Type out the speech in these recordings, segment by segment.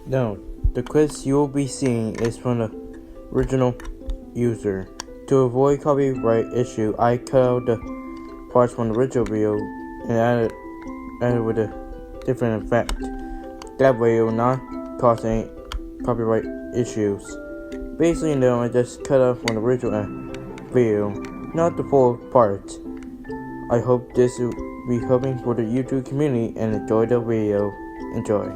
No, the quiz you will be seeing is from the original user. To avoid copyright issue, I cut out the parts from the original video and added with a different effect. That way it will not cause any copyright issues. Basically, I just cut out from the original video, not the full part. I hope this will be helping for the YouTube community and enjoy the video. Enjoy.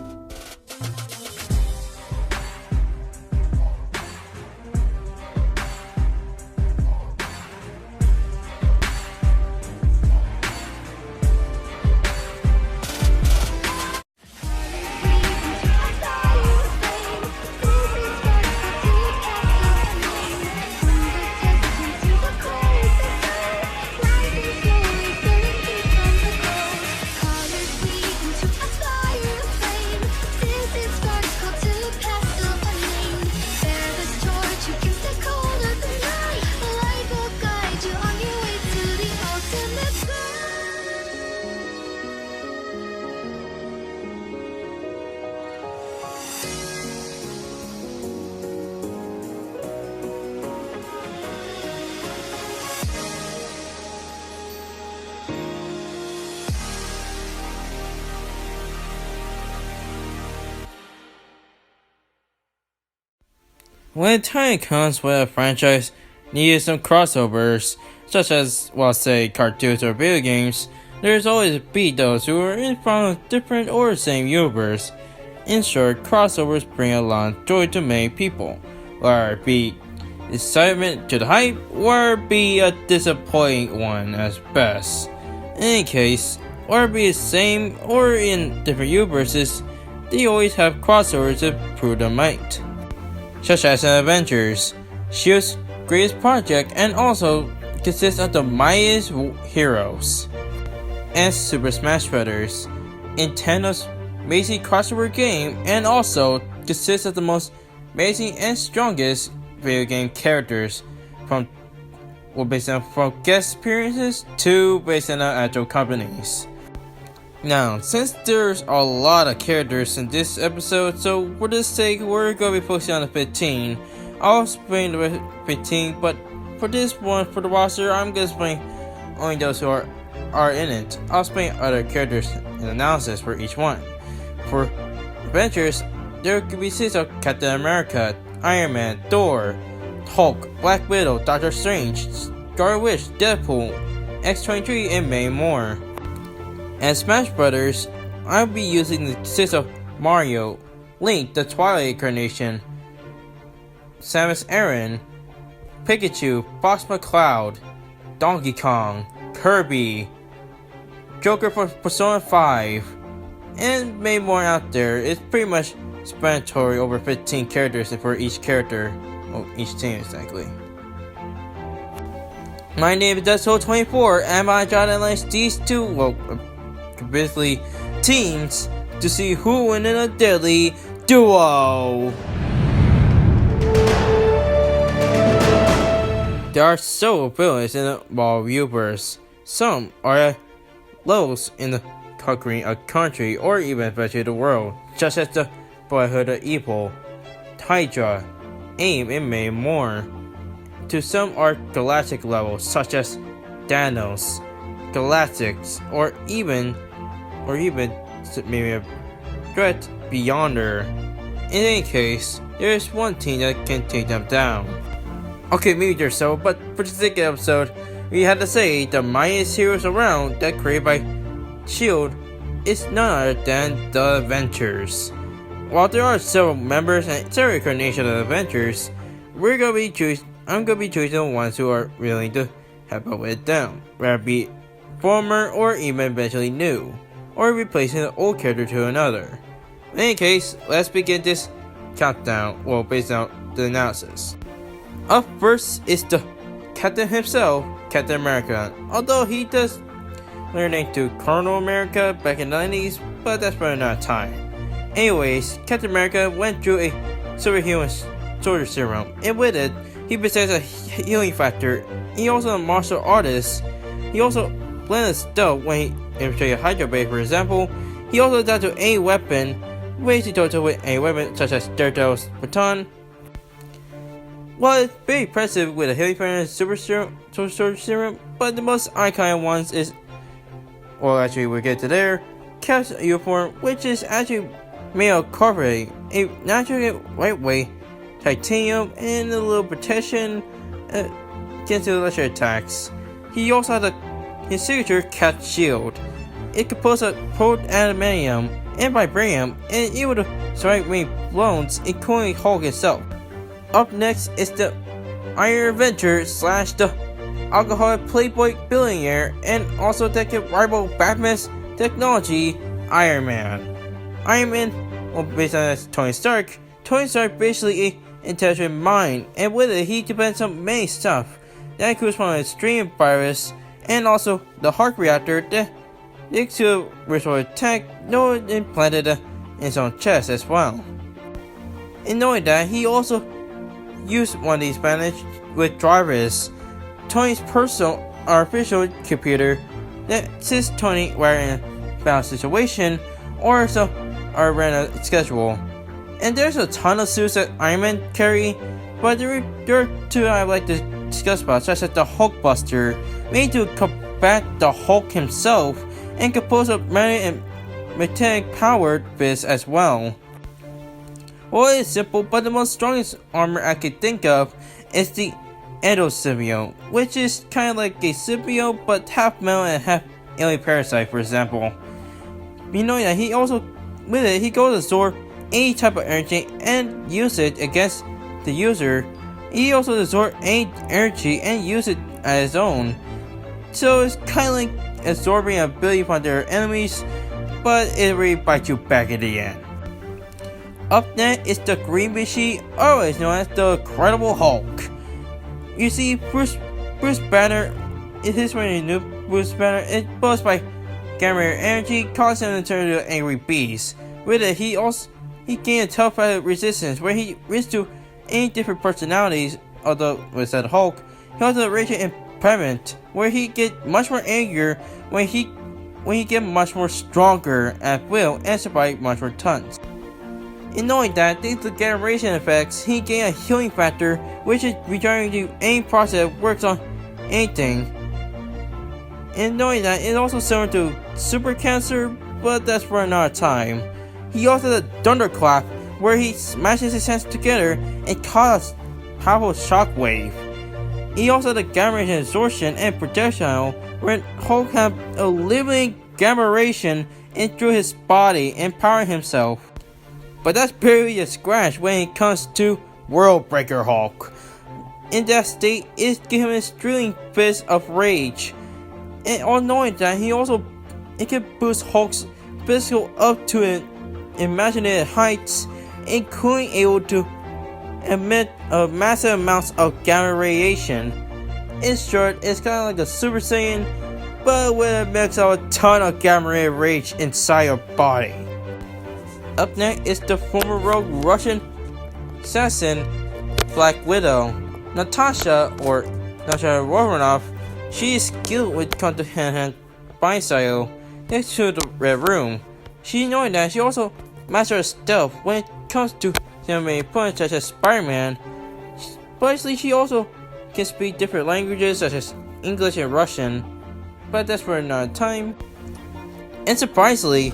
When the time comes when a franchise needs some crossovers, such as, say, cartoons or video games, there's always be those who are in front of different or same universe. In short, crossovers bring along joy to many people, whether it be excitement to the hype, or be a disappointing one as best. In any case, whether it be the same or in different universes, they always have crossovers to prove their might. Such as in Avengers, S.H.I.E.L.D's greatest project and also consists of the mightiest heroes. And Super Smash Bros., Nintendo's amazing crossover game, and also consists of the most amazing and strongest video game characters from guest appearances to based on actual companies. Now, since there's a lot of characters in this episode, so for this sake, we're going to be focusing on the 15. I'll explain the 15, but for this one, for the roster, I'm going to explain only those who are in it. I'll explain other characters and analysis for each one. For Avengers, there could be scenes of Captain America, Iron Man, Thor, Hulk, Black Widow, Doctor Strange, Scarlet Witch, Deadpool, X-23, and many more. And Smash Brothers, I'll be using the sets of Mario, Link, the Twilight Incarnation, Samus Aran, Pikachu, Fox McCloud, Donkey Kong, Kirby, Joker for Persona 5, and many more out there. It's pretty much explanatory over 15 characters for each character, each team exactly. My name is Deadsoul24, and I try to analyze these two, basically teams to see who win in a deadly duo. There are several villains in the Marvel universe. Some are levels in the conquering a country or even eventually the world, such as the Brotherhood of Evil, Hydra, AIM, and many more. To some are galactic levels, such as Thanos, Galactics, or even maybe a threat beyonder. In any case, there is one team that can take them down. Okay, maybe there's so, but for the sake of the episode, we had to say the mightiest heroes around that created by S.H.I.E.L.D. is none other than the Avengers. While there are several members and several incarnations of the Avengers, I'm gonna be choosing the ones who are willing to help out with them, whether it be former or even eventually new, or replacing the old character to another. In any case, let's begin this countdown, based on the analysis. Up first is the Captain himself, Captain America, although he does learn to Colonel America back in the 90s, but that's probably not time. Anyways, Captain America went through a superhuman soldier serum, and with it, he possesses a healing factor. He also a martial artist. He also blended stealth when he infiltrated Hydra Bay, for example. He also adapted to any weapon ways to total with a weapon such as Daredevil's baton. While it's very impressive with a heavy pattern super serum, but the most iconic ones is, well, actually we'll get to there, Cap's uniform, which is actually made of carbonate, a naturally lightweight titanium, and a little protection against electric attacks. He also has his signature Cap shield. It composed of cold adamantium and vibranium, and able to strike many blows, including Hulk itself. Up next is the Iron Avenger / the alcoholic playboy billionaire, and also that can rival Batman's technology, Iron Man. Iron Man, well, based on Tony Stark basically an intelligent mind, and with it he depends on many stuff. That includes from an extreme virus, and also the Hulk reactor that leads to a ritual attack, no implanted in his own chest as well. And knowing that, he also used one of these managed with drivers, Tony's personal artificial computer that assists Tony where in a bad situation or so or ran a schedule. And there's a ton of suits that Iron Man carry, but there are two I would like to discuss about, such as the Hulkbuster, made to combat the Hulk himself and composed of magnetic and metallic powered fists as well. Well, it's simple, but the most strongest armor I could think of is the Endosymbiote, which is kind of like a symbiote but half metal and half alien parasite, for example. You know that he also, with it, he goes to absorb any type of energy and use it against the user. He also absorbs any energy and use it as his own. So it's kind of like absorbing ability from their enemies, but it really bites you back in the end. Up next is the Green Machine, always known as the Incredible Hulk. You see, Bruce Banner, it is when you new Bruce Banner, it's buzzed by gamma ray energy, causing him to turn into an angry beast. With it, he gained a telepathic resistance where he reacts to any different personalities, although with that Hulk, he also has a raging impairment where he get much more angrier when he get much more stronger at will and survive much more tons. In knowing that, due to generation effects, he gained a healing factor, which is regenerating to any process that works on anything. And knowing that, it's also similar to Super Cancer, but that's for another time. He also has a Thunderclap, where he smashes his hands together and causes a powerful shockwave. He also has a gamma ray absorption and projectile, where Hulk has a living gamma ration into his body, empowering himself. But that's barely a scratch when it comes to World Breaker Hulk. In that state, it's giving him a extreme fist of rage. And all knowing that, it can boost Hulk's physical up to an imaginary heights, including able to emit massive amounts of gamma radiation. In short, it's kind of like a Super Saiyan, but with a mix of a ton of gamma ray rage inside your body. Up next is the former rogue Russian assassin Black Widow, Natasha Romanoff. She is skilled with hand-to-hand fighting style next to the Red Room. She knowing that she also masters stealth when it comes to many opponents such as Spider-Man. But she also can speak different languages such as English and Russian, but that's for another time. And surprisingly,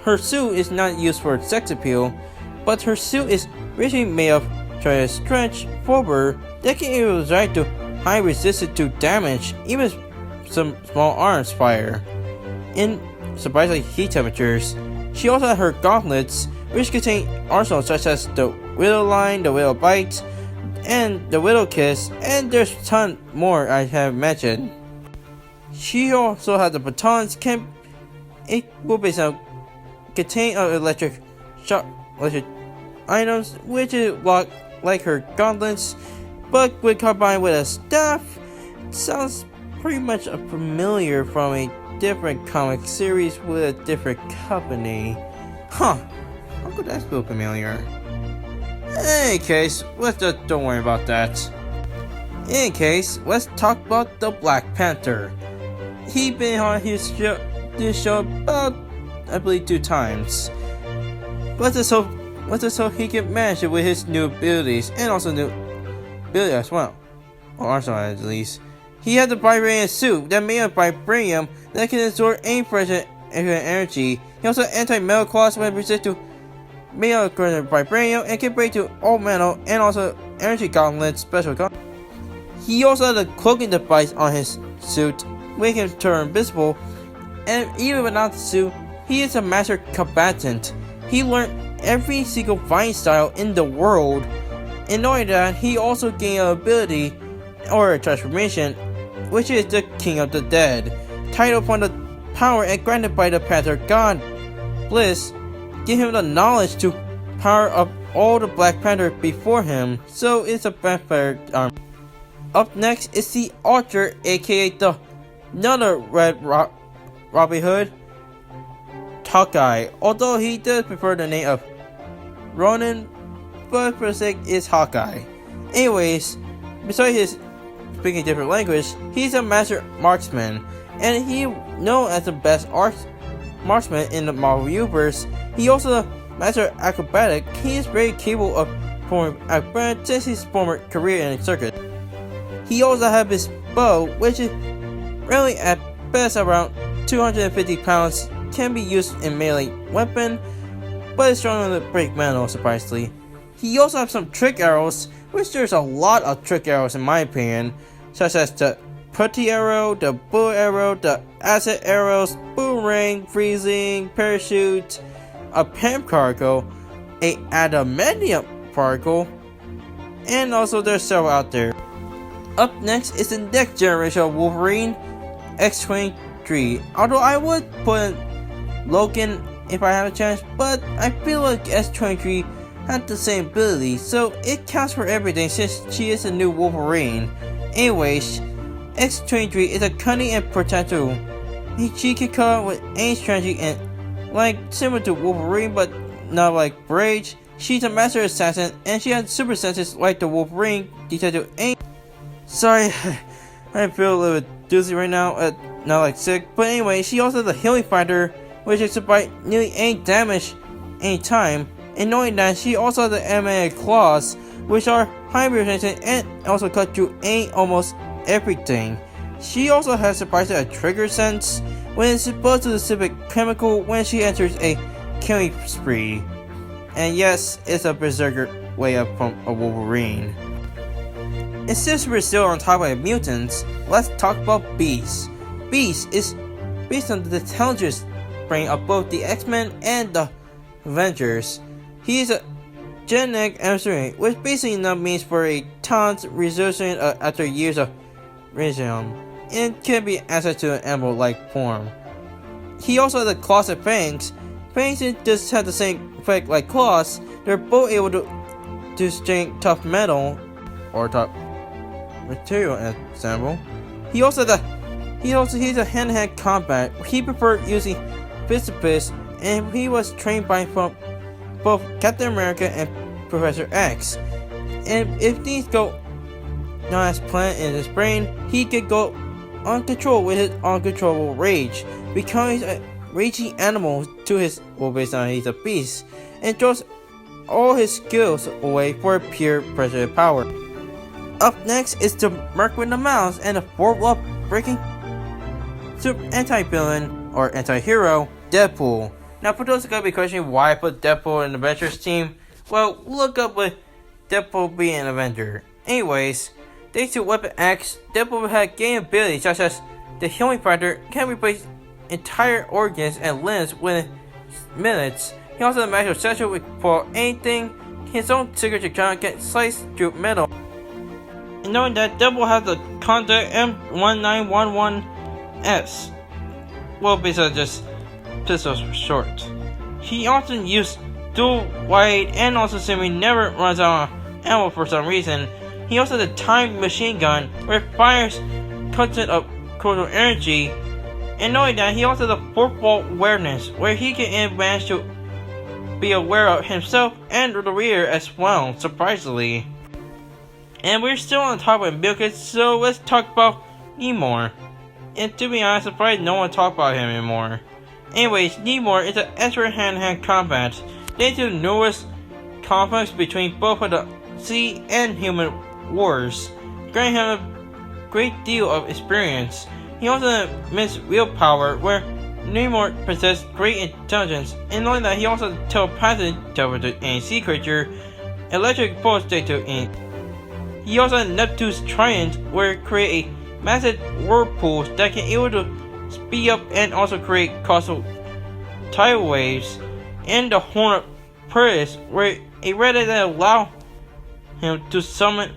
her suit is not used for sex appeal, but her suit is originally made of stretch fiber that can be designed to high resistance to damage, even some small arms fire, in surprisingly heat temperatures. She also has her gauntlets, which contain arsenals such as the Widow Line, the Widow Bite, and the Widow Kiss, and there's a ton more I have mentioned. She also has the batons, it will be some contain electric items, which is like her gauntlets, but when combined with a staff, sounds pretty much familiar from a different comic series with a different company. Huh, how could that feel familiar? In any case, don't worry about that. In any case, let's talk about the Black Panther. He's been on this show about I believe 2 times. Let's just hope he can manage it with his new abilities and also new ability as well. Or arsenal at least. He had the vibranium suit that made of vibranium that can absorb any pressure and energy. He also had anti-metal claws when resist to metal vibranium and can break to all metal and also energy gauntlets special gauntlet. He also had a cloaking device on his suit, making him turn invisible, and even without the suit, he is a master combatant. He learned every single fighting style in the world. In knowing that, he also gained an ability or a transformation, which is the King of the Dead, title upon the power and granted by the Panther God Bliss, give him the knowledge to power up all the Black Panther before him, so it's a vampire army. Up next is the Archer, aka the another Red Robin Hood, Hawkeye, although he does prefer the name of Ronin, but for sake is Hawkeye. Anyways, besides his speaking different language, he's a master marksman, and he known as the best marksman in the Marvel Universe. He also a master acrobatic. He is very capable of performing acrobatic since his former career in the circus. He also has his bow, which is really at best around 250 pounds, can be used in melee weapon, but is strong enough to break metal, surprisingly. He also has some trick arrows, which there's a lot of trick arrows in my opinion, such as the putty arrow, the bull arrow, the acid arrows, boomerang, freezing, parachute, a PEM particle, a adamantium particle, and also there's several out there. Up next is the next generation of Wolverine, X-23. Although I would put Logan if I have a chance, but I feel like X-23 had the same ability, so it counts for everything since she is a new Wolverine. Anyways, X-23 is a cunning and protective. She can come with any strategy and like similar to Wolverine, but not like Rage. She's a master assassin and she has super senses like the Wolverine Detective. Sorry, I feel a little bit doozy right now, not like sick. But anyway, she also has a healing fighter, which is to bite nearly any damage anytime. And knowing that, she also has the animated claws, which are highly resistant and also cut through almost everything. She also has surprisingly a trigger sense when it's exposed to the specific chemical when she enters a killing spree. And yes, it's a berserker way up from a Wolverine. And since we're still on topic of mutants, let's talk about Beast. Beast is based on the intelligence brain of both the X-Men and the Avengers. He is a genetic emissary, which basically now means for a talent resurgent after years of regime, and can be accessed to an animal-like form. He also has the claws and fangs. Fangs just have the same effect like claws. They're both able to string tough metal or tough material example. He's a hand-to-hand combat. He preferred using fist to fist, and he was trained by both Captain America and Professor X. And if things go not as planned in his brain, he could go uncontrolled with his uncontrollable rage, becoming a raging animal to his based on he's a beast, and throws all his skills away for pure pressure and power. Up next is the Merc with the Mouse and the fourth breaking super anti-villain or anti-hero, Deadpool. Now for those who gotta be questioning why I put Deadpool in the Avengers team, well, look up with Deadpool being an Avenger. Anyways, thanks to Weapon X, Deadpool had gained abilities such as the healing factor can replace entire organs and limbs within minutes. He also has a magical sexual for anything. His own signature gun can slice through metal. And knowing that Deadpool has the Contact M1911S, well, basically just pistols for short. He often uses dual wide and also seemingly never runs out of ammo for some reason. He also has a timed machine gun where it fires constant of total energy. And knowing that, he also has a fourth wall awareness where he can manage to be aware of himself and the reader as well, surprisingly. And we're still on top of Mutant, so let's talk about Namor. And to be honest, I'm surprised no one talked about him anymore. Anyways, Namor is an expert hand-to-hand combat. They do numerous conflicts between both of the sea and human wars, granting him a great deal of experience. He also admits willpower, where Namor possessed great intelligence, and knowing that he also telepathed to any sea creature, electric pulse to any. He also had Neptune's Trident, where it create a massive whirlpool that can able to speed up and also create coastal tidal waves, and the Horn of Purus, where a radar that allow him to summon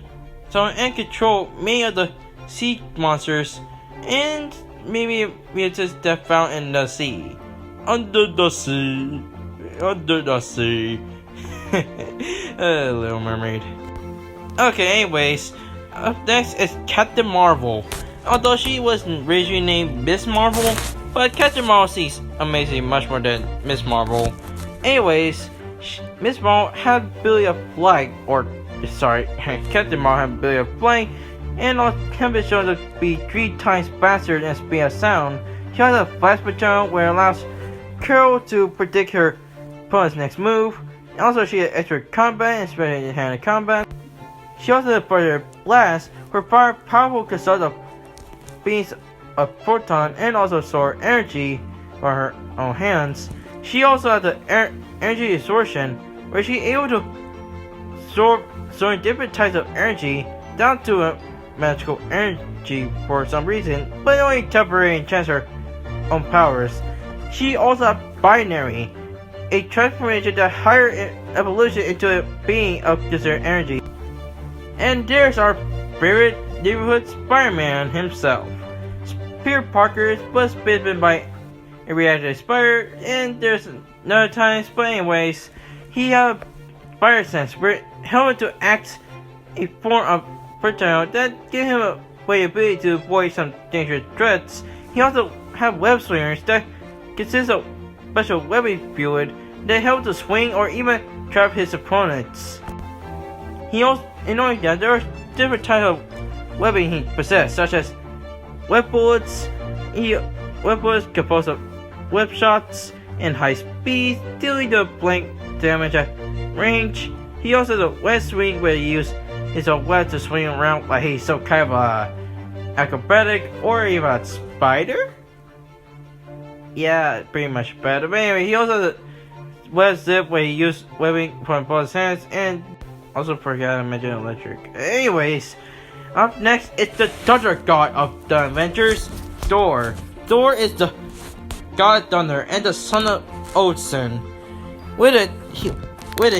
and control many of the sea monsters and maybe mutants that found in the sea. Under the sea. Little Mermaid. Okay, anyways, up next is Captain Marvel. Although she wasn't originally named Miss Marvel, but Captain Marvel sees amazing much more than Miss Marvel. Anyways, Miss Marvel had ability of flight, Captain Marvel had ability of flying, and can be shown to be 3 times faster than speed of sound. She has a flash baton where it allows Carol to predict her opponent's next move. And also, she has extra combat, especially in hand combat. She also has a further blast, where powerful consists of beams of proton and also solar energy for her own hands. She also has the energy absorption, where she's able to absorb different types of energy down to a magical energy for some reason, but only temporary and chance her own powers. She also has binary, a transformation that higher evolution into a being of desert energy. And there's our favorite neighborhood Spider-Man himself. Peter Parker was bitten by a reactive spider, and there's another time, but anyways, he had a spider sense where it helped him to act a form of projectile that gave him a ability to avoid some dangerous threats. He also had web swingers that consist of special webbing fluid that helped to swing or even trap his opponents. He also, in order that there are different types of webbing he possessed, such as web bullets. Web bullets composed of web shots and high speed, dealing the blank damage at range. He also has a web swing where he uses his web to swing around like he's some kind of a acrobatic or even a spider. Yeah, pretty much better. But anyway, he also has a web zip where he used webbing from both hands, and also forgot to mention electric. Anyways, up next is the Thunder God of the Avengers, Thor. Thor is the God of Thunder and the son of Odin. With it,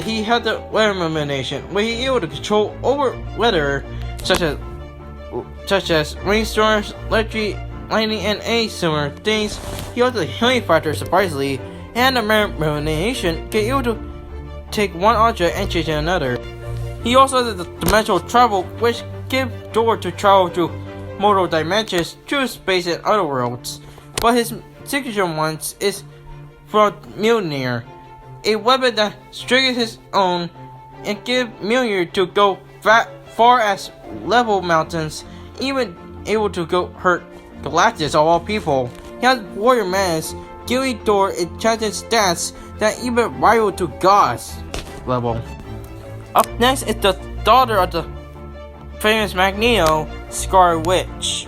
he had the weather manipulation, where he able to control over weather such as rainstorms, electric, lightning, and any similar things. He also the healing factor surprisingly, and the manipulation can able to take one object and change it to another. He also has the dimensional travel, which gives Thor to travel through multiple dimensions through space and other worlds. But his signature one is from Mjolnir, a weapon that strikes his own and gives Mjolnir to go far as level mountains, even able to go hurt Galactus of all people. He has Warrior Man's, giving Thor enchanted stats that even rival to God's level. Up next is the daughter of the famous Magneto, Scarlet Witch.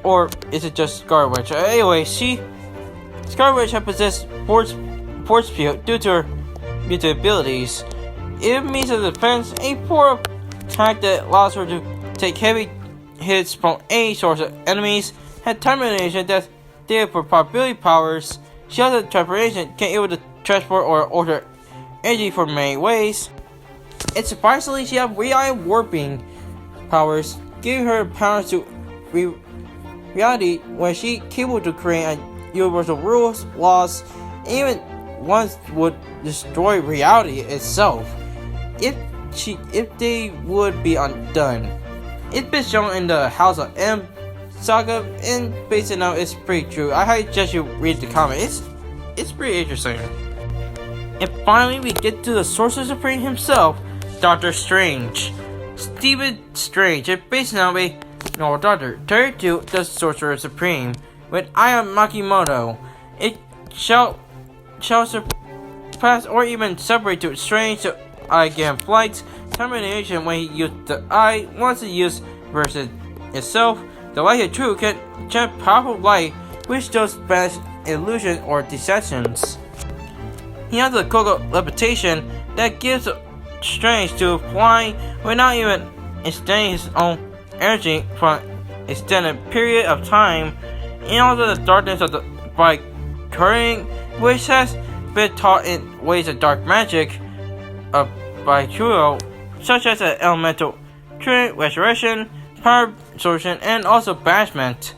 Or is it just Scarlet Witch? Anyway, Scarlet Witch has possessed force field due to her mutant abilities. It means a defense, a form of attack that allows her to take heavy hits from any source of enemies, had time manipulation that's there for probability powers. She has a transportation, can able to transport or alter energy for many ways. And surprisingly, she has reality warping powers, giving her powers to reality when she capable to create universal rules, laws, and even ones would destroy reality itself if they would be undone. It's been shown in the House of M saga, and based on it's pretty true. I highly suggest you read the comic. It's pretty interesting. And finally, we get to the Sorcerer Supreme himself, Doctor Strange. Stephen Strange is based on a Doctor 32, the Sorcerer Supreme, with Aya Makimoto. shall surpass or even separate to strange to again flight's termination when he used the eye. Once it used versus itself, the light of truth can generate powerful light which does banish illusion or deceptions. He has a cocoa levitation that gives strength to flying without even extending his own energy for an extended period of time, and also the darkness of the by current, which has been taught in ways of dark magic by Duels, such as the elemental trait, restoration, power absorption, and also banishment.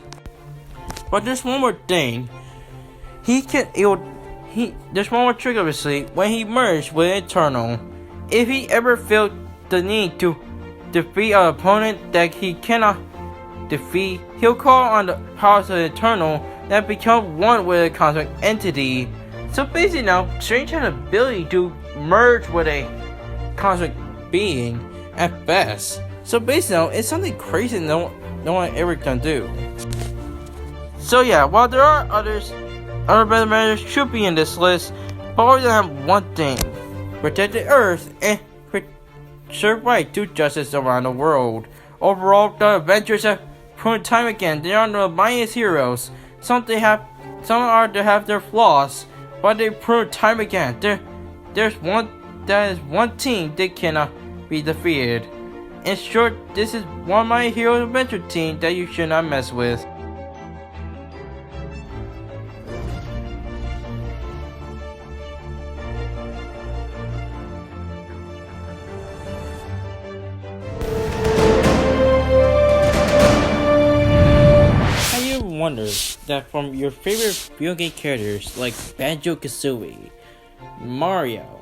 But there's one more thing. There's one more trick obviously when he merged with Eternal. If he ever felt the need to defeat an opponent that he cannot defeat, he'll call on the powers of the Eternal that become one with a cosmic entity. So basically now, Strange has the ability to merge with a cosmic being at best. So basically now, it's something crazy no one ever can do. So yeah, while there are other better measures should be in this list, but we have one thing: protect the Earth and serve right to justice around the world. Overall, the Avengers have proven time again they are the mightiest heroes. Some are to have their flaws, but they prove time again there's one team they cannot be defeated. In short, this is one mighty hero adventure team that you should not mess with. Wonder that from your favorite video game characters like Banjo-Kazooie, Mario,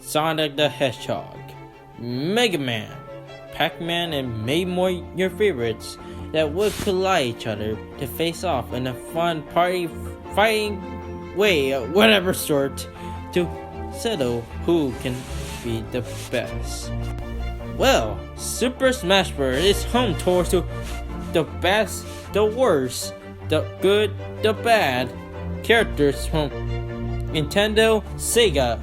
Sonic the Hedgehog, Mega Man, Pac-Man, and many more your favorites that would collide each other to face off in a fun party fighting way of whatever sort to settle who can be the best. Well, Super Smash Bros. Is home towards to the best, the worst, the good, the bad characters from Nintendo, Sega,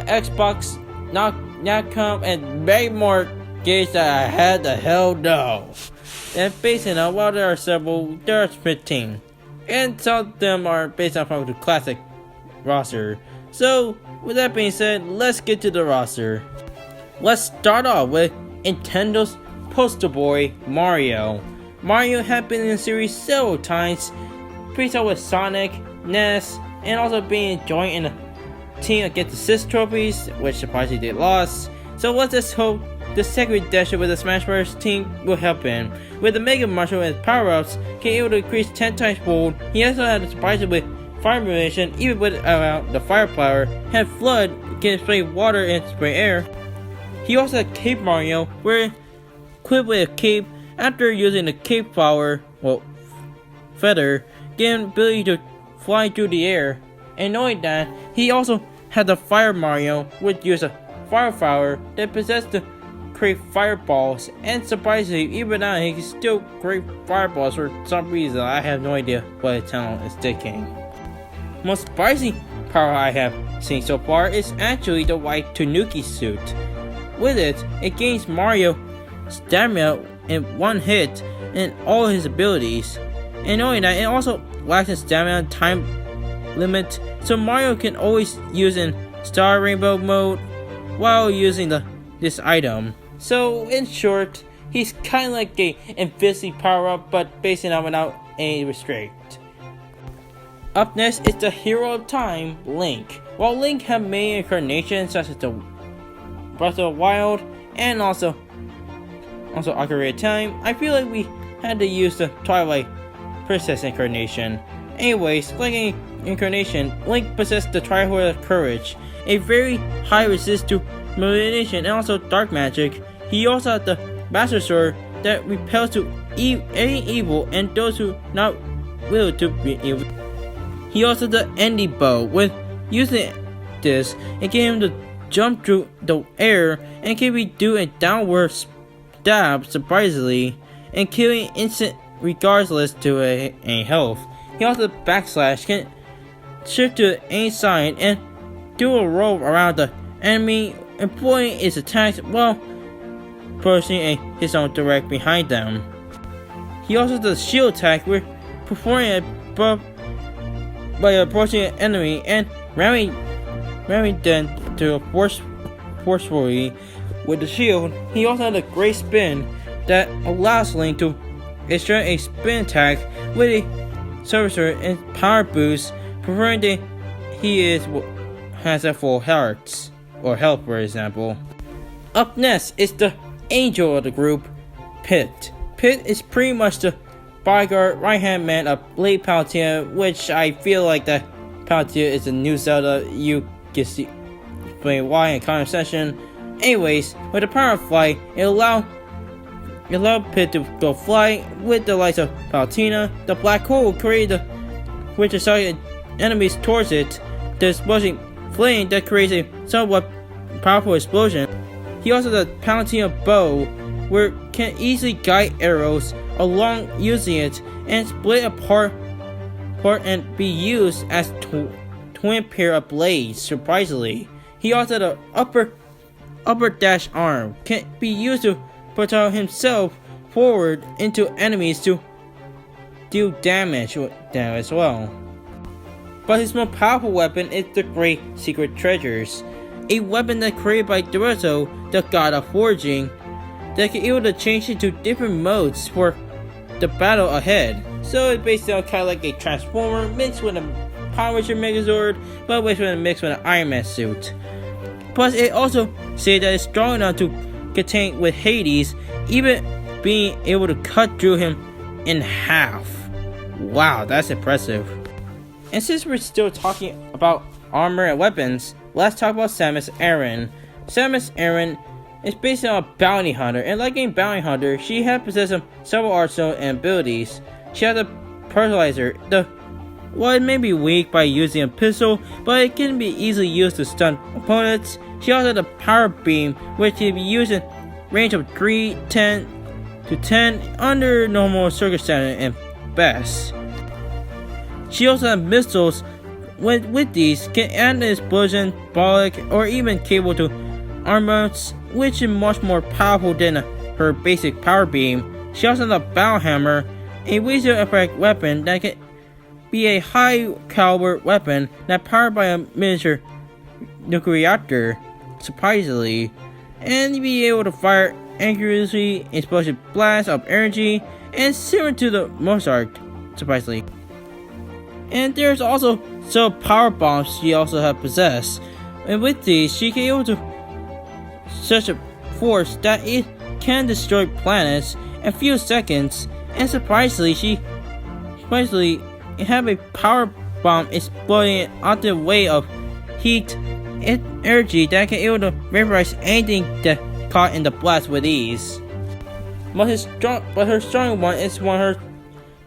Xbox, Nacom, and many more games that I had the hell no. And based on while there are several, there are 15, and some of them are based on the classic roster. So with that being said, let's get to the roster. Let's start off with Nintendo's poster boy, Mario. Mario had been in the series several times, faced out with Sonic, Ness, and also being joined in a team against the 6 trophies, which surprisingly they lost. So let's just hope the second redemption with the Smash Bros. Team will help him. With the Mega Marshal and his power-ups, he able to increase 10 times fold. He also had a surprise with fire relation, even without the fire power, had Flood, can spray water and spray air. He also had Cape Mario, where equipped with a cape. After using the cape power, feather, gave him ability to fly through the air. And knowing that, he also had the Fire Mario, which used a fire flower that possessed to create fireballs. And surprisingly, even now, he can still create fireballs for some reason. I have no idea what his talent is taking. Most surprising power I have seen so far is actually the white Tanuki suit. With it, it gains Mario stamina in one hit and all his abilities. And knowing that, it also lacks a stamina time limit, so Mario can always use in Star Rainbow mode while using this item. So in short, he's kinda like a invisible power up, but basing on without any restraint. Up next is the hero of time, Link. While Link had many incarnations such as the Breath of the Wild and also Ocarina of Time, I feel like we had to use the Twilight Princess incarnation. Anyways, like an incarnation, Link possessed the Triforce of Courage, a very high resist to manipulation and also dark magic. He also had the Master Sword that repels to any evil and those who not will to be evil. He also had the Endy Bow, with using this, it gave him to jump through the air and can be do a downward stab surprisingly and killing instant regardless to a health. He also backslash can shift to any side and do a roll around the enemy, employing its attacks while posting his own direct behind them. He also does shield attack, where performing above by approaching an enemy and ramming them to forcefully with the shield. He also has a great spin that allows Link to extract a spin attack with a Sorcerer and power boost, preferring that he has a full heart or health, for example. Up next is the angel of the group, Pit. Pit is pretty much the bodyguard right-hand man of Lady Palutena, which I feel like that Palutena is a new Zelda. You can see explain why in the comment section. Anyways, with the power of flight, it allowed Pit to go fly with the likes of Palutena. The black hole created which attracted enemies towards it. The exploding flame that creates a somewhat powerful explosion. He also has a Palutena bow, where it can easily guide arrows along using it and split apart and be used as twin pair of blades. Surprisingly, he also has an upper dash arm, can be used to propel himself forward into enemies to do damage with them as well. But his most powerful weapon is the Great Secret Treasures, a weapon that created by Duels, the god of forging, that can be able to change into different modes for the battle ahead. So it's basically kind of like a transformer mixed with a Power Ranger Megazord, but with a mix with an Iron Man suit. Plus, it also says that it's strong enough to contain with Hades, even being able to cut through him in half. Wow, that's impressive. And since we're still talking about armor and weapons, let's talk about Samus Aran. Samus Aran is based on a bounty hunter, and like a bounty hunter, she has possessed several arsenal and abilities. She has a paralyzer. It may be weak by using a pistol, but it can be easily used to stun opponents. She also has a power beam, which can be used in range of 10 to 10 under normal circumstances and best. She also has missiles. With these, can add an explosion, bollock, or even capable to armors, which is much more powerful than her basic power beam. She also has a battle hammer, a laser effect weapon that can be a high caliber weapon that powered by a miniature nuclear reactor, surprisingly, and be able to fire accurately explosive blasts of energy, and similar to the Mozart, surprisingly. And there's also some power bombs she also has possessed, and with these she can be able to such a force that it can destroy planets in a few seconds, and surprisingly it have a power bomb exploding out the way of heat and energy that can able to vaporize anything that caught in the blast with ease. But her strong one is one of her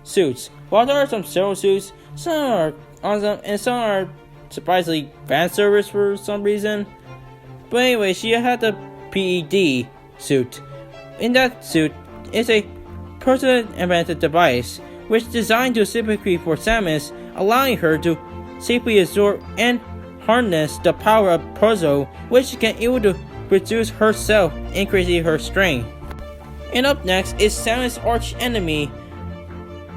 suits. While there are several suits, some are awesome and some are surprisingly fan service for some reason. But anyway, she had the PED suit. In that suit is a personal invented device which is designed specifically for Samus, allowing her to safely absorb and harness the power of Prozo, which can able to produce herself, increasing her strength. And up next is Samus' arch enemy,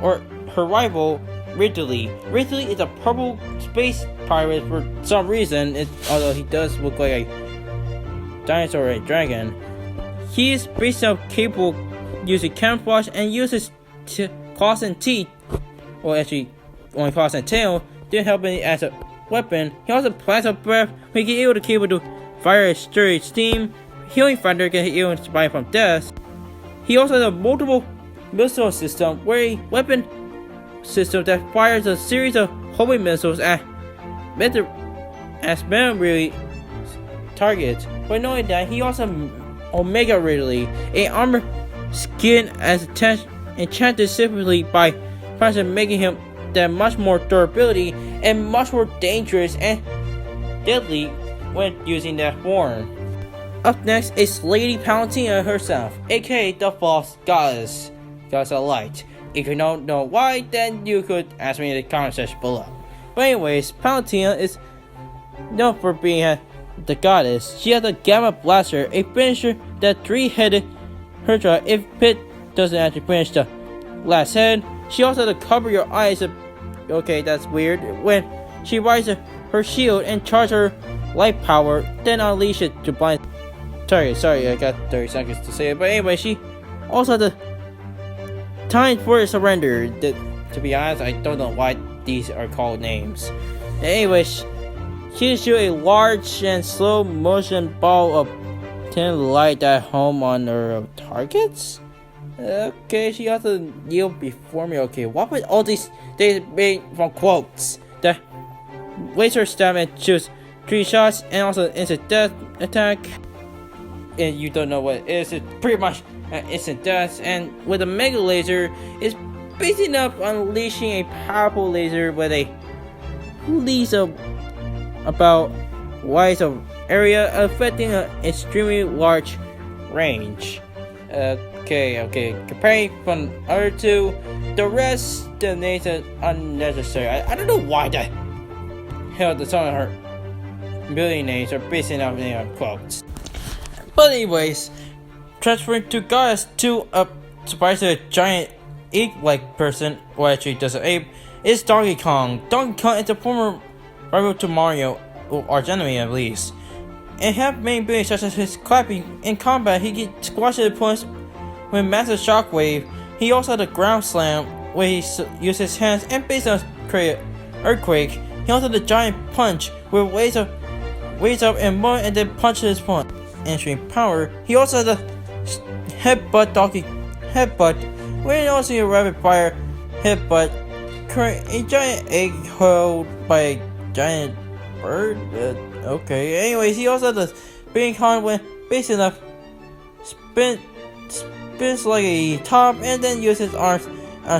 or her rival, Ridley. Ridley is a purple space pirate for some reason, although he does look like a dinosaur or a dragon. He is basically capable of using camouflage and uses claws and teeth, or actually only claws and tail, to help him as a weapon. He also has plasma breath, where he is capable to fire a sturdy steam. Healing factor can heal and survive from death. He also has a multiple missile system, where a weapon system that fires a series of homing missiles at memory targets. But knowing that, he also has Omega Ridley, a armor skin as enchanted specifically by Pfizer, making him that much more durability and much more dangerous and deadly when using that form. Up next is Lady Palutena herself, aka the False Goddess of Light. If you don't know why, then you could ask me in the comment section below. But anyways, Palutena is known for being the goddess. She has a Gamma Blaster, a finisher that 3-headed Hydra if Pit doesn't actually finish the last head. She also has to cover your eyes. Okay, that's weird. When she rises her shield and charges her light power, then unleash it to blind. Sorry, I got 30 seconds to say it. But anyway, she also has the time for surrender. To be honest, I don't know why these are called names. Anyway, she shoots a large and slow motion ball of tin light that home on her targets. Okay, she also kneel before me. Okay, what would all these things be from quotes? The laser stab and shoots 3 shots and also instant death attack. And you don't know what it is, it's pretty much an instant death. And with a mega laser, it's basically up unleashing a powerful laser with a release of about wide of area affecting an extremely large range. Okay. Comparing from other two, the rest the names are unnecessary. I don't know why the hell the some of her million names are basing off quotes. But anyways, transferring to Goddess 2 surprisingly a giant ape-like person, or actually just an ape, is Donkey Kong. Donkey Kong is a former rival to Mario, or arch enemy at least, and have main abilities such as his clapping. In combat, he can squash his opponents with massive shockwave. He also has a ground slam, where he uses his hands and based on create earthquake. He also has a giant punch, where weights up and more and then punches his opponent. Entering power, he also has a headbutt, where he also has a rapid fire headbutt, a giant egg held by a giant bird. Okay. Anyways, he also has a spinning con when basing up spins like a top and then uses his arms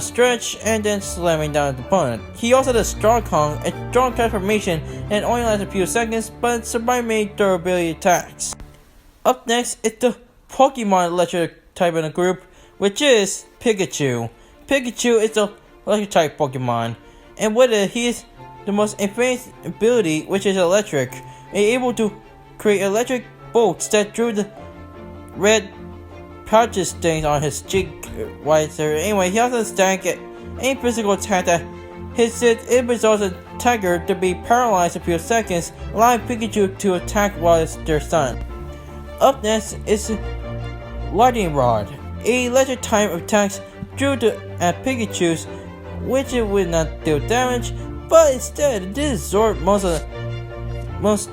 stretch and then slamming down the opponent. He also has a strong Kong, a strong transformation, and only lasts a few seconds, but survives many durability attacks. Up next is the Pokemon electric type in the group, which is Pikachu. Pikachu is the electric type Pokemon, and with it, he is the most advanced ability, which is electric, and able to create electric bolts that drew the red pouches stains on his cheek whiter. Anyway, he also stack at any physical attack that hits it results in attacker to be paralyzed a few seconds, allowing Pikachu to attack while they're stunned. Up next is Lightning Rod. A electric type attacks drew at Pikachu's, which it would not deal damage, but instead it did absorb most of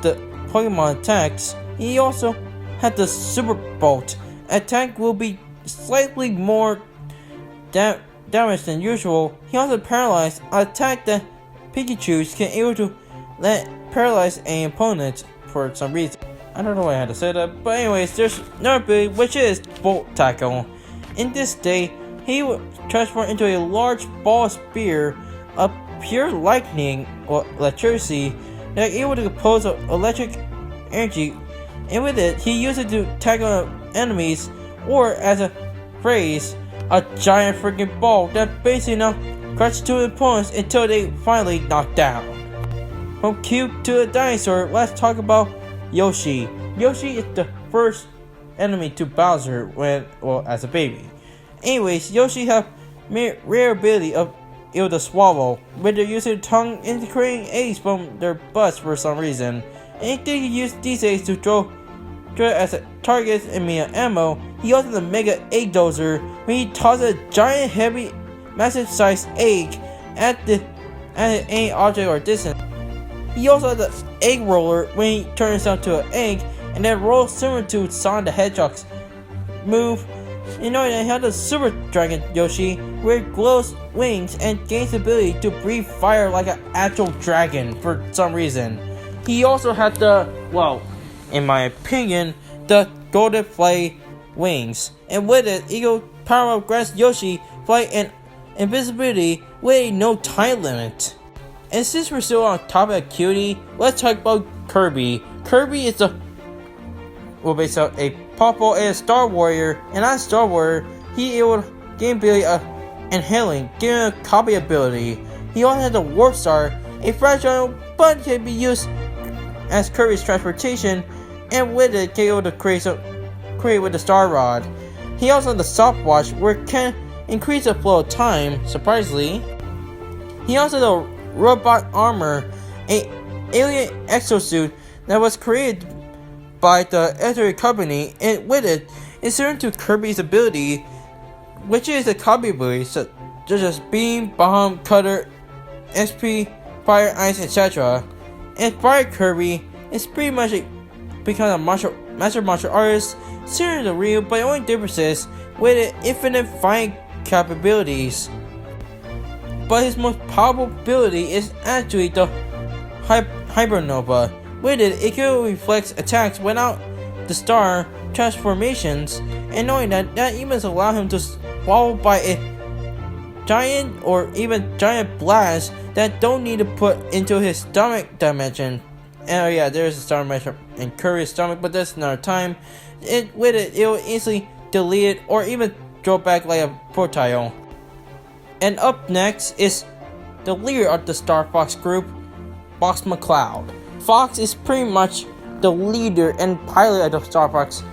the Pokemon attacks. He also had the Super Bolt. Attack will be slightly more damage than usual. He also paralyzed an attack that Pikachu's can able to let paralyze an opponent for some reason. I don't know why I had to say that, but anyways, there's another ability which is Bolt Tackle. In this state, he will transform into a large ball spear of pure lightning or electricity that is able to compose of electric energy, and with it, he uses it to tackle enemies, or as a phrase, a giant freaking ball that basically now crushes two opponents until they finally knock down. From cute to a dinosaur, let's talk about Yoshi. Yoshi is the first enemy to Bowser as a baby. Anyways, Yoshi have rare ability of able to swallow, where they're using their tongue and creating eggs from their butts for some reason. And they can use these eggs to throw as a target and ammo. He also has a mega egg dozer when he tosses a giant heavy massive sized egg at any object or distance. He also has an egg roller when he turns out to an egg and then rolls similar to Sonic the Hedgehog's move. You know, he has a Super Dragon Yoshi where it glows wings and gains the ability to breathe fire like an actual dragon for some reason. He also had in my opinion, the Golden Fly wings, and with it, Eagle Power Up grants Yoshi flight and invisibility with no time limit. And since we're still on topic of cutie, let's talk about Kirby. Kirby is based on a Purple and a Star Warrior, and on Star Warrior, he able to gain ability of inhaling, giving a copy ability. He also has a Warp Star a fragile but can be used as Kirby's transportation, and with it can able to create with the Star Rod. He also has the stopwatch where it can increase the flow of time, surprisingly. He also has the robot armor, a alien exosuit that was created by the Ether Company, and with it, it's certain to Kirby's ability, which is a copy ability such as Beam, Bomb, Cutter, SP, Fire, Ice, etc. And Fire Kirby is pretty much become a master martial artist, similar to Ryu, but the only difference is with it infinite fighting capabilities. But his most powerful ability is actually the Hypernova. With it, it can reflect attacks without the star transformations, and knowing that even allows him to swallow by a giant or even giant blast that don't need to put into his stomach dimension. And oh yeah, there's a stomach measure in Kirby's stomach, but that's another time. With it, it will easily delete it or even throw back like a projectile. And up next is the leader of the Star Fox group, Fox McCloud. Fox is pretty much the leader and pilot of the Star Fox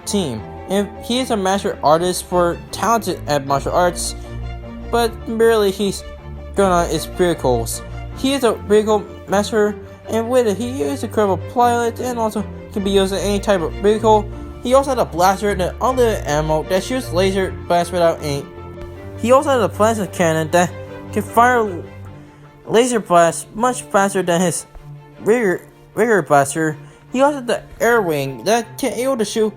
team, and he is a master artist for talented at martial arts, but really he's going on his vehicles. He is a vehicle master, and with it he is a incredible pilot and also can be used in any type of vehicle. He also has a blaster and unlimited ammo that shoots laser blasts without ink. He also has a plasma cannon that can fire laser blasts much faster than his regular blaster. He also has the air wing that can able to shoot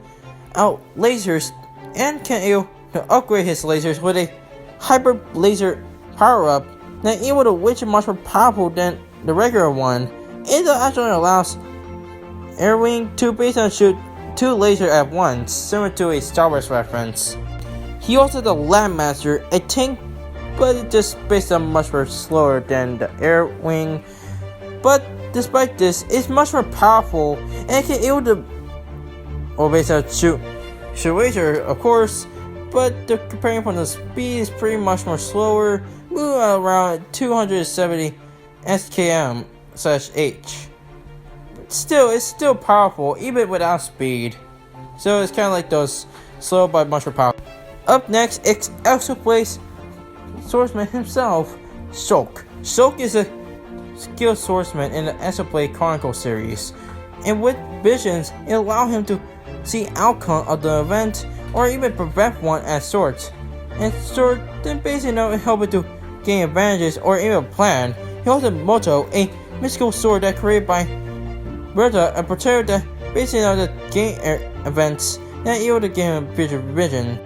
out lasers and can able to upgrade his lasers with a hyper laser power up that able to which is much more powerful than the regular one. It actually allows air wing to basically shoot two lasers at once, similar to a Star Wars reference. He also has the Landmaster, a tank, but it's just based on much more slower than the air wing. But despite this, it's much more powerful and it can able to, or basically shoot laser, of course. But the comparing from the speed is pretty much more slower, moving around 270 skm/h. Still, it's still powerful even without speed. So it's kind of like those slow but much more powerful. Up next, it's Exoplace swordsman himself, Shulk. Shulk is a skilled swordsman in the Exoplay Chronicle series, and with visions, it allows him to see outcome of the event or even prevent one at sorts. And sort then basically help it to gain advantages or even plan. He also has Moto, a mystical sword that created by Berta, a protector that basically the gain events that able to give him future vision.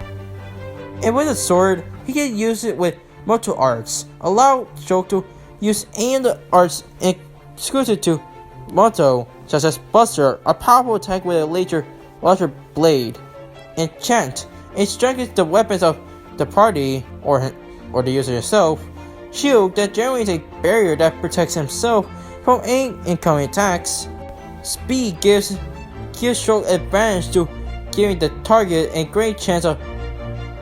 And with the sword, he can use it with multiple arts, allow Shulk to use any of the arts exclusive to Moto, such as Buster, a powerful attack with a larger blade. Enchant, it strengthens the weapons of the party or the user himself. Shield, that generates a barrier that protects himself from any incoming attacks. Speed gives Shulk advantage to giving the target a great chance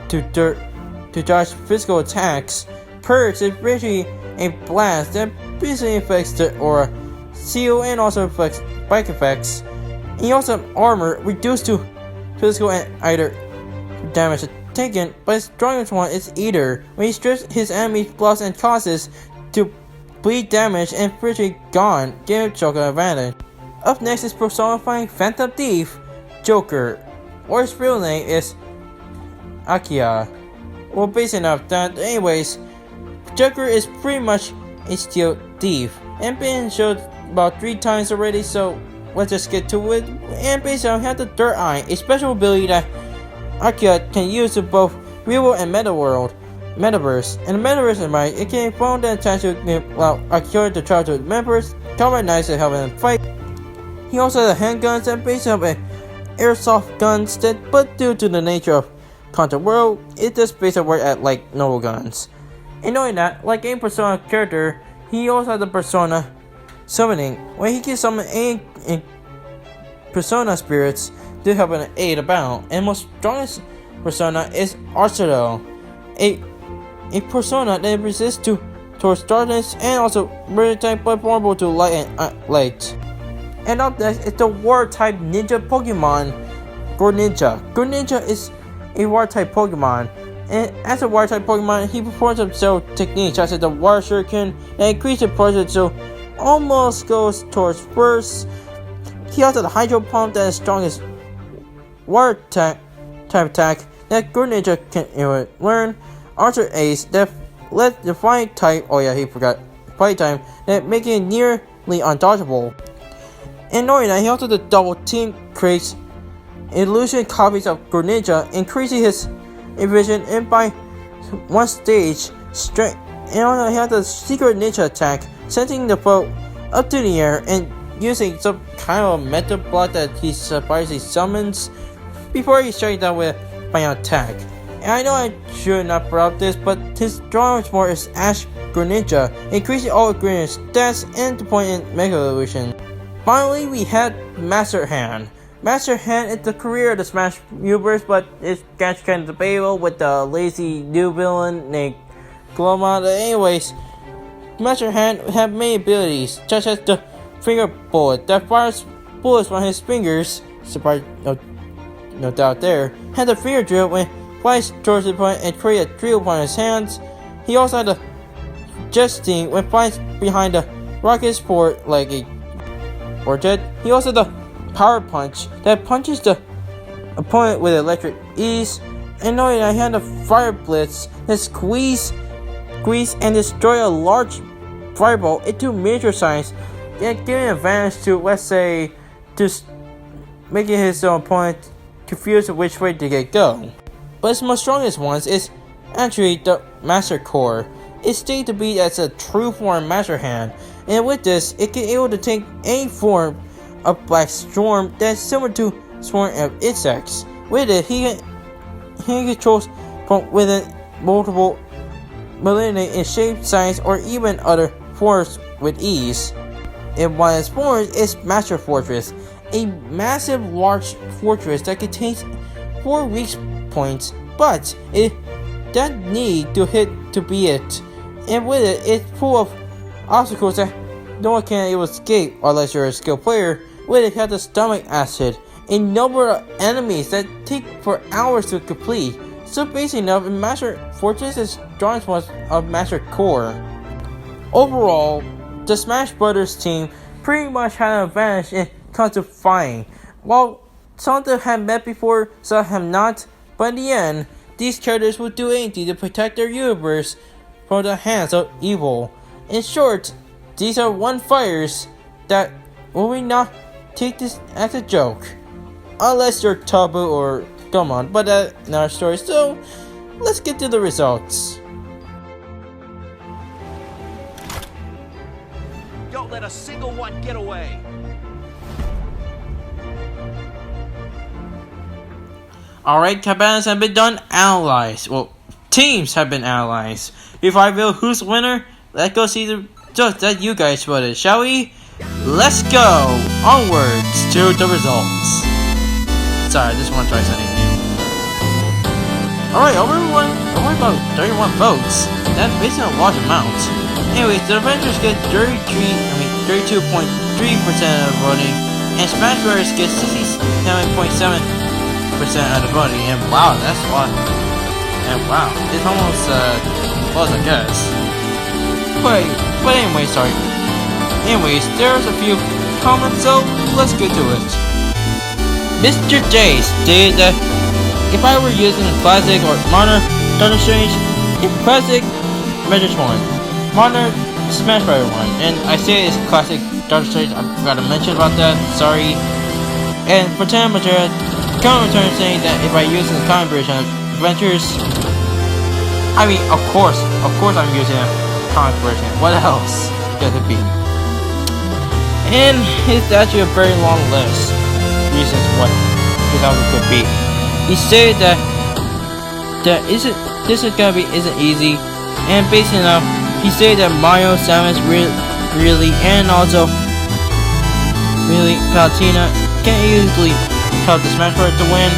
to dodge physical attacks. Purge is basically a blast that basically affects the aura. Seal and also affects bike effects. And he also has armor reduced to physical and either damage taken, but his strongest one is Eater, when he strips his enemy's blood and causes to bleed damage and virtually gone, giving Joker an advantage. Up next is personifying Phantom Thief, Joker, or his real name is Akia. Well, based enough that, anyways, Joker is pretty much a steel thief and been showed about 3 times already, so let's just get to it. And basically, he has the Third Eye, a special ability that Akia can use in both real world and metaverse. In the metaverse, it can phone the attention to allow Akia to travel to the metaverse, combat knights to help him fight. He also has handguns and basically have airsoft guns that, but due to the nature of content world, it just basically work at like normal guns. And knowing that, like any Persona character, he also has the Persona summoning, where he can summon any Persona spirits to help him aid about. And most strongest Persona is Arcero, a Persona that resists to towards darkness and also really type but vulnerable to light and light. And up next is the Water type ninja Pokemon, Greninja. Greninja is a Water type Pokemon, and as a Water type Pokemon, he performs several techniques such as the Water Shuriken that increases pressure so almost goes towards burst. He also has the Hydro Pump that is strongest Water type attack that Greninja can learn. Archer Ace that let the Flying type, oh yeah, he forgot Flying type, that making it nearly undodgeable. And knowing that, he also the Double Team creates illusion copies of Greninja, increasing his vision and by one stage strength. And also he has the secret ninja attack, sending the foe up to the air and using some kind of meta block that he surprisingly summons before he strikes down with a final attack. And I know I should not bring up this, but his strongest more is Ash Greninja, increasing all of Greninja's stats and the point in Mega Evolution. Finally, we had Master Hand. Master Hand is the career of the Smash Universe, but it's kind of debatable with the lazy new villain named Gloma. Anyways, Master Hand have many abilities, such as the Finger Bullet that fires bullets from his fingers. Surprise, no doubt there. Had the Finger Drill when flies towards the point and create a drill upon his hands. He also had the Jesting when flies behind the rocket sport like a or jet. He also had the Power Punch that punches the opponent with electric ease. And knowing that he had the Fire Blitz that squeeze and destroy a large fireball into miniature size, and giving advantage to, let's say, just making his opponent confused which way to go. But his most strongest ones is actually the Master Core. It's stated to be as a true form Master Hand, and with this, it can able to take any form of Black Storm that's similar to Swarm of Insects. With it, he controls from within multiple millennia in shape, size, or even other forms with ease. And one of his forms is Master Fortress, a massive large fortress that contains 4 weak points, but it doesn't need to hit to be it. And with it, it's full of obstacles that no one can able to escape unless you're a skilled player. With it, you have the Stomach Acid, a number of enemies that take for hours to complete. So basic enough, Master Fortress is strongest one of Master Core. Overall, the Smash Brothers team pretty much had an advantage in comes to fighting. While some of them have met before, some have not, but in the end, these characters will do anything to protect their universe from the hands of evil. In short, these are one fighters that will we not take this as a joke. Unless you're Tabu or Gomon, but that's another story. So, let's get to the results. Don't let a single one get away. Alright, cabanas have been done, analyzed. Well, teams have been analyzed. Before I reveal who's the winner, let's go see the results that you guys voted, shall we? Let's go! Onwards to the results. Sorry, I just want to try something new. Alright, over about 31 votes. That's basically a large amount. Anyways, the Avengers get 32.3% of the voting, and Smash Bros. Gets 67.7% of the voting, and wow, that's a lot. And wow, it's almost, close, I guess. But anyway, sorry. Anyways, there's a few comments, so let's get to it. Mr. J stated that if I were using Classic or Modern Doctor Strange, in Classic, Avengers 1. Modern Smash Bros. 1, and I say it's Classic Doctor Strange, I forgot to mention about that, sorry. And for temperature, common return saying that if I use the common version of Avengers, I mean, of course I'm using a comic version, what else could it be? And it's actually a very long list, reasons what his outfit could be. He said that this is gonna be isn't easy, and basically enough, he said that Mario, Samus, really, and also really Palutena can't easily help the Smash Bros. To win.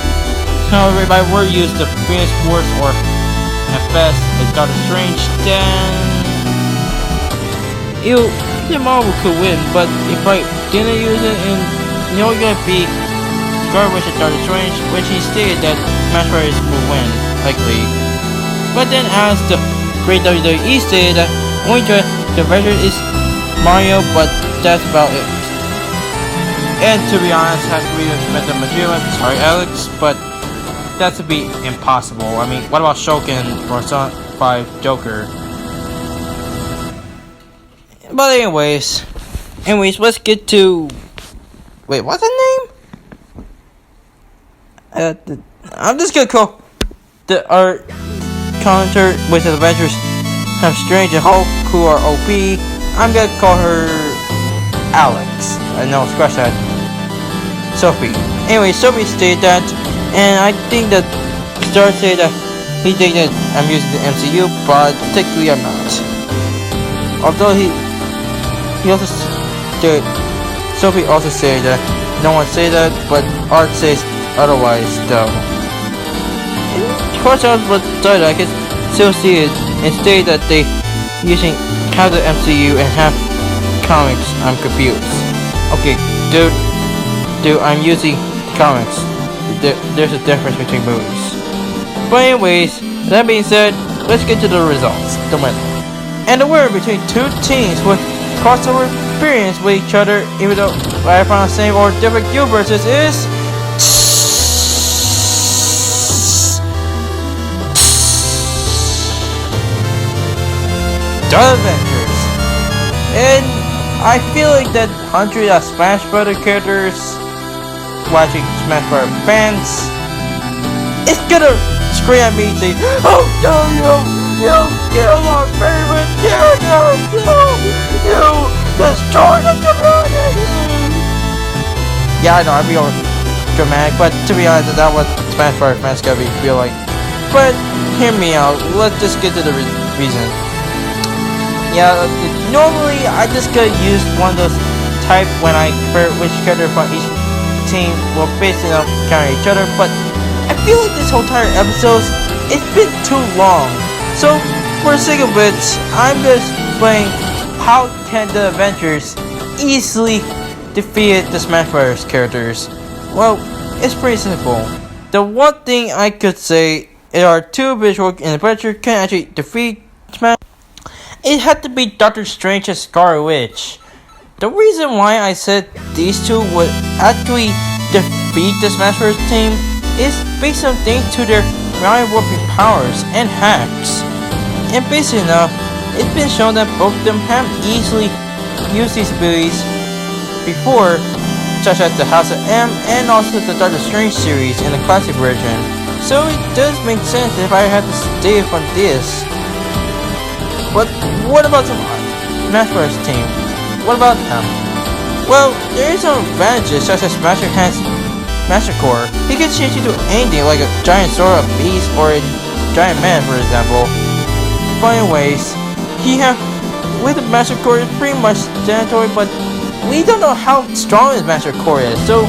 However, if I were to use the Phoenix Force or at best a Doctor Strange, then the Marvel could win, but if I didn't use it, and you're gonna be Scarlet Witch and Doctor Strange, which he stated that Smash Bros. Will win, likely. But then as the great WWE stated that only the Avengers is Mario, but that's about it. And to be honest, I have to read the Majima. Sorry, Alex, but that would be impossible. I mean, what about Shokin or Son 5 Joker? But anyways, let's get to. Wait, what's the name? I'm just gonna call our commenter with the Avengers have Strange and Hulk, who are OP. I'm gonna call her Alex. No, scratch that. Sophie. Anyway, Sophie stated that, and I think that Star said that he thinks that I'm using the MCU, but technically I'm not. Although he also said, Sophie also said that no one said that, but Art says otherwise though. Of course, I was I can still see it and state that they using half the MCU and half comics. I'm confused. Okay, dude, I'm using comics. There's a difference between movies. But anyways, that being said, let's get to the results. The winner. And the winner between two teams with crossover experience with each other, even though I found the same or different universes, is the Avengers. And I feel like that 100 Smash Brothers characters watching Smash Brothers fans, it's gonna scream at me saying, "Oh no, you kill our favorite character! You destroyed the community!" Yeah, I know, I'm being dramatic, but to be honest, that's what Smash Brothers fans gotta feel like. But hear me out. Let's just get to the reason. Yeah, normally I just could use one of those type when I compare which character from each team will facing up counter each other, but I feel like this whole entire episode, it's been too long. So for the sake of it, I'm just explaining how can the Avengers easily defeat the Smash Bros. Characters. Well, it's pretty simple. The one thing I could say, there are two visual and Adventure can actually defeat Smash. It had to be Doctor Strange and Scarlet Witch. The reason why I said these two would actually defeat the Smash Bros. Team is based on thanks to their mind warping powers and hacks. And basically enough, it's been shown that both of them have easily used these abilities before, such as the House of M and also the Doctor Strange series in the classic version. So it does make sense if I had to stay from this. But what about the Smash Bros. Team? What about them? Well, there is some advantages such as Master Hand's Master Core. He can change into anything like a giant sword, a beast, or a giant man, for example. But anyways, with the Master Core is pretty much standard, but we don't know how strong his Master Core is, so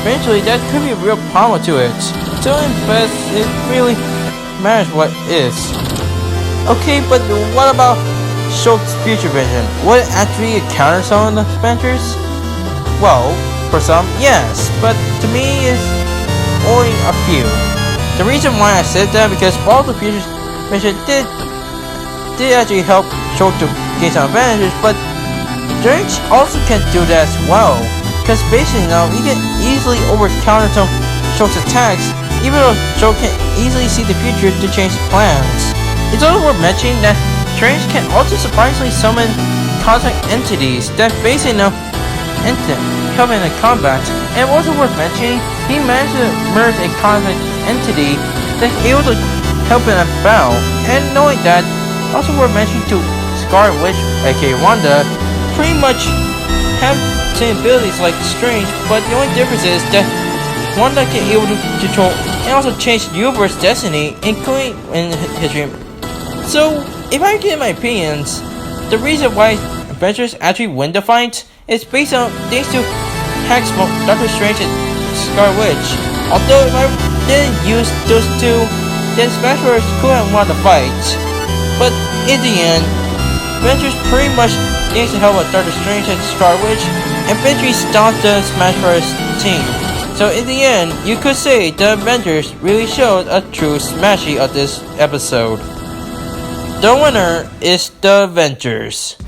eventually that could be a real problem to it. So in best, it really matters what is. Okay, but what about Shulk's future vision? Would it actually counter some of the Avengers? Well, for some, yes, but to me, it's only a few. The reason why I said that because all the future vision did actually help Shulk to gain some advantages, but Strange also can do that as well. Because basically now, he can easily counter some Shulk's attacks, even though Shulk can easily see the future to change plans. It's also worth mentioning that Strange can also surprisingly summon cosmic entities that basically enough help in combat. And also worth mentioning, he managed to merge a cosmic entity that's able to help in a battle. And knowing that, also worth mentioning to Scarlet Witch, aka Wanda, pretty much have same abilities like Strange, but the only difference is that Wanda can able to control and also change the universe destiny, including in history. So, if I give my opinions, the reason why Avengers actually win the fight is based on thanks to hacks from Doctor Strange and Scarlet Witch. Although if I didn't use those two, then Smash Bros. Couldn't won the fight. But in the end, Avengers pretty much thanks to help of Doctor Strange and Scarlet Witch, and eventually stopped the Smash Bros. Team. So in the end, you could say the Avengers really showed a true Smashy of this episode. The winner is the Avengers.